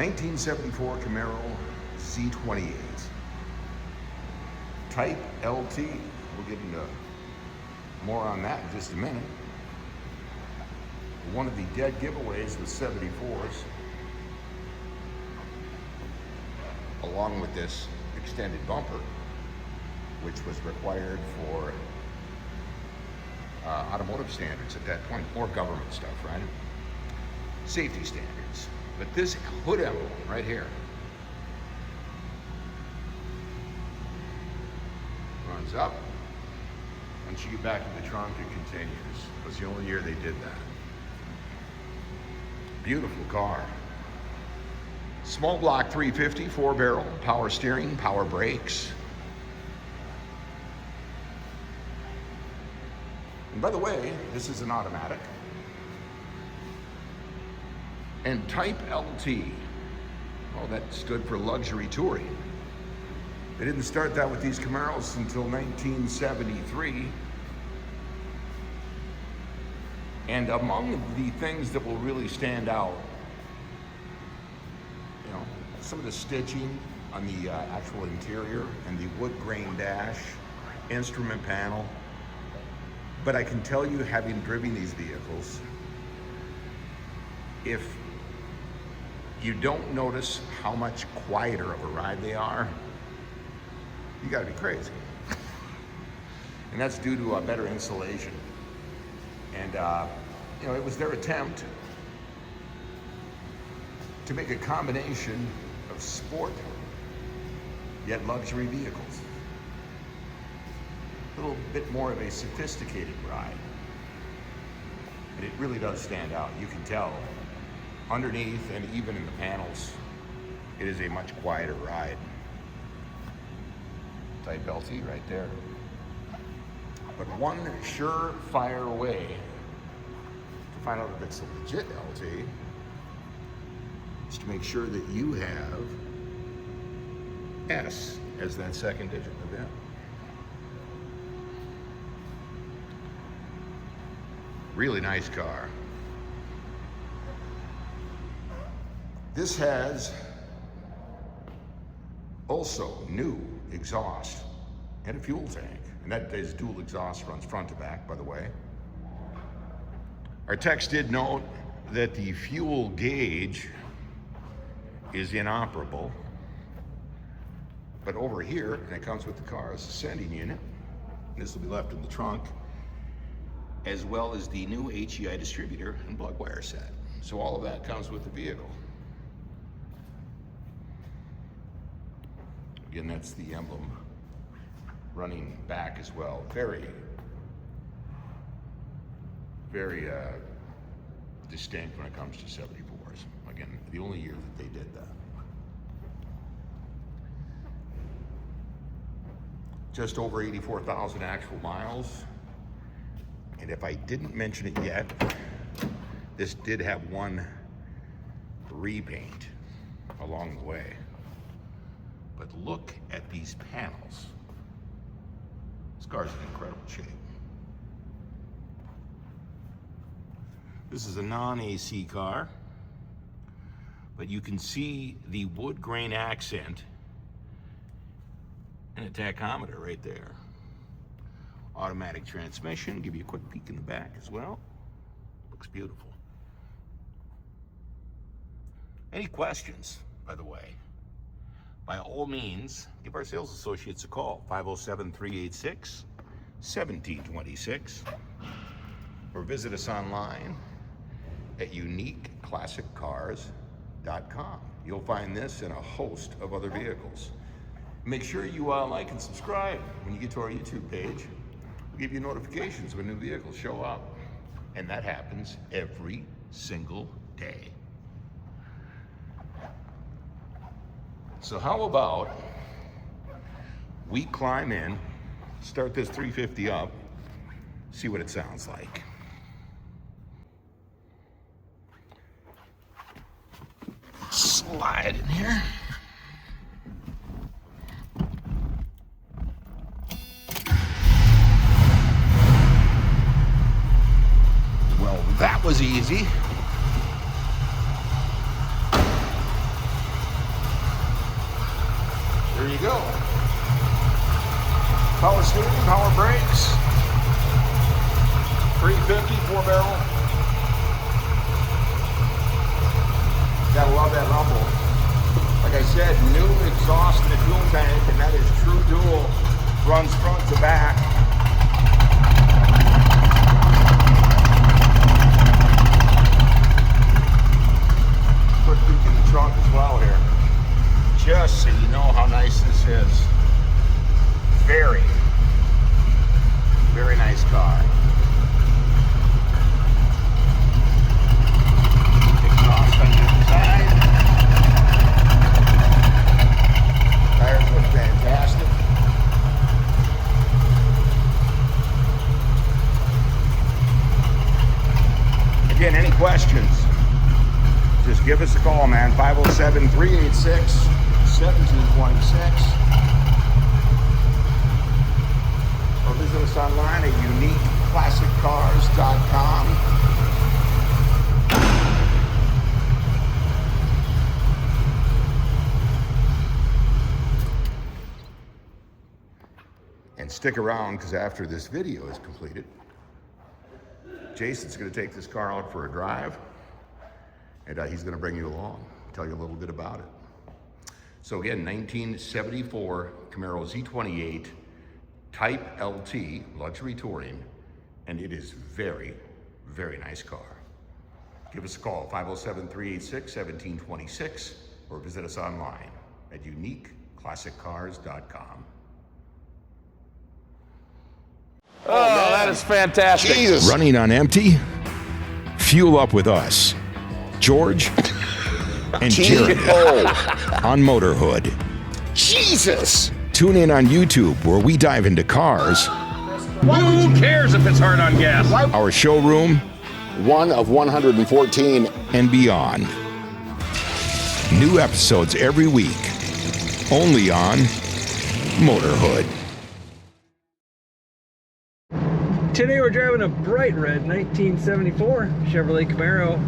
1974 Camaro Z28. Type LT. We'll get into more on that in just a minute. One of the dead giveaways was 74s, along with this extended bumper, which was required for automotive standards at that point, or government stuff, right? Safety standards. But this hood emblem right here runs up. Once you get back in the trunk, it continues. It was the only year they did that. Beautiful car. Small block 350, 4-barrel, power steering, power brakes. And by the way, this is an automatic. And Type LT, well, that stood for luxury touring. They didn't start that with these Camaros until 1973. And among the things that will really stand out, you know, some of the stitching on the actual interior and the wood grain dash, instrument panel. But I can tell you, having driven these vehicles, if you don't notice how much quieter of a ride they are, you gotta be crazy. And that's due to better insulation. And you know, it was their attempt to make a combination of sport yet luxury vehicles. A little bit more of a sophisticated ride. And it really does stand out. You can tell underneath and even in the panels, it is a much quieter ride. Type LT right there. But one surefire way to find out if it's a legit LT is to make sure that you have S as that second digit of that. Really nice car. This has also new exhaust and a fuel tank. And that is dual exhaust, runs front to back, by the way. Our text did note that the fuel gauge is inoperable. But over here, and it comes with the car, is a sending unit. This will be left in the trunk, as well as the new HEI distributor and plug wire set. So all of that comes with the vehicle. Again, that's the emblem running back as well. Very, very distinct when it comes to 74s. Again, the only year that they did that. Just over 84,000 actual miles. And if I didn't mention it yet, this did have one repaint along the way. But look at these panels. This car's in incredible shape. This is a non-AC car, but you can see the wood grain accent and a tachometer right there. Automatic transmission. Give you a quick peek in the back as well. Looks beautiful. Any questions, by the way? By all means, give our sales associates a call, 507-386-1726, or visit us online at uniqueclassiccars.com. You'll find this and a host of other vehicles. Make sure you like and subscribe when you get to our YouTube page. We'll give you notifications when new vehicles show up, and that happens every single day. So how about we climb in, start this 350 up, see what it sounds like. Slide in here. Well, that was easy. steering, power brakes. 350 4-barrel. Gotta love that rumble. Like I said, new exhaust in the fuel tank, and that is true dual. Runs front to back. Put Duke in the trunk as well here. Just so you know how nice this is. Very, very nice car. Exhaust on the inside. Tires look fantastic. Again, any questions? Just give us a call, man. 507-386-1726. Or visit us online at uniqueclassiccars.com. And stick around, because after this video is completed, Jason's going to take this car out for a drive, and he's going to bring you along, tell you a little bit about it. So again, 1974 Camaro Z28 Type LT luxury touring, and it is very, very nice car. Give us a call, 507-386-1726, or visit us online at uniqueclassiccars.com. Oh, that is fantastic. Jesus. Running on empty? Fuel up with us, George and Jared on Motorhood. Jesus. Tune in on YouTube, where we dive into cars. Who cares if it's hard on gas? Our showroom, One of 114. and beyond. New episodes every week, only on Motorhood. Today we're driving a bright red 1974 Chevrolet Camaro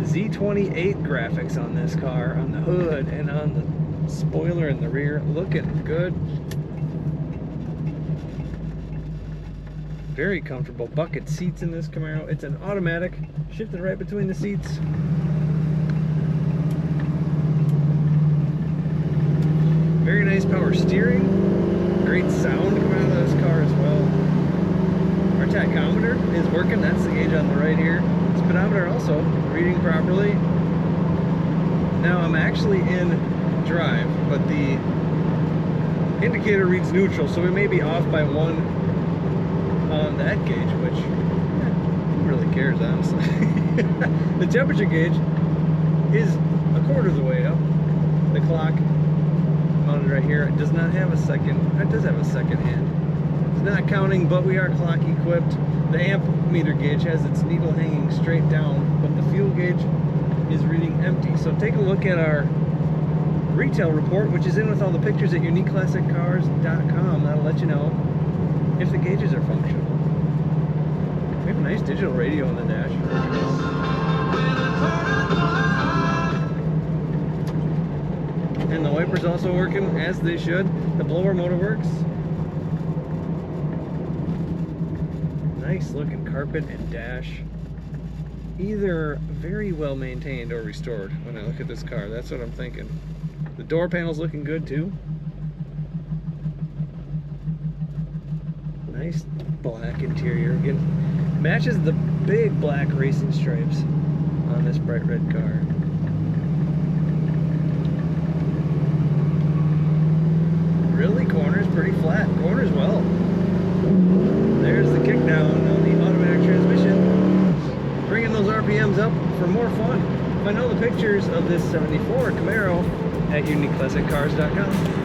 Z28 graphics on this car, on the hood and on the spoiler in the rear. Looking good. Very comfortable bucket seats in this Camaro. It's an automatic, shifted right between the seats. Very nice power steering. Great sound coming out of this car as well. Our tachometer is working. That's the gauge on the right here. Speedometer also reading properly. Now I'm actually in drive, but the indicator reads neutral, so we may be off by 1 on that gauge, which who really cares, honestly. The temperature gauge is a quarter of the way up. The clock mounted right here, it does not have a second. It does have a second hand. It's not counting, but we are clock equipped. The amp meter gauge has its needle hanging straight down, but the fuel gauge is reading empty. So take a look at our retail report, which is in with all the pictures at uniqueclassiccars.com. That'll let you know if the gauges are functional. We have a nice digital radio on the dash. And the wipers also working as they should. The blower motor works. Nice looking carpet and dash. Either very well maintained or restored when I look at this car. That's what I'm thinking. The door panel's looking good too. Nice black interior. Again, matches the big black racing stripes on this bright red car. Really, corners pretty flat. Corners well. There's the kick down on the automatic transmission. Bringing those RPMs up for more fun. Find all the pictures of this 74 Camaro at uniqueclassiccars.com.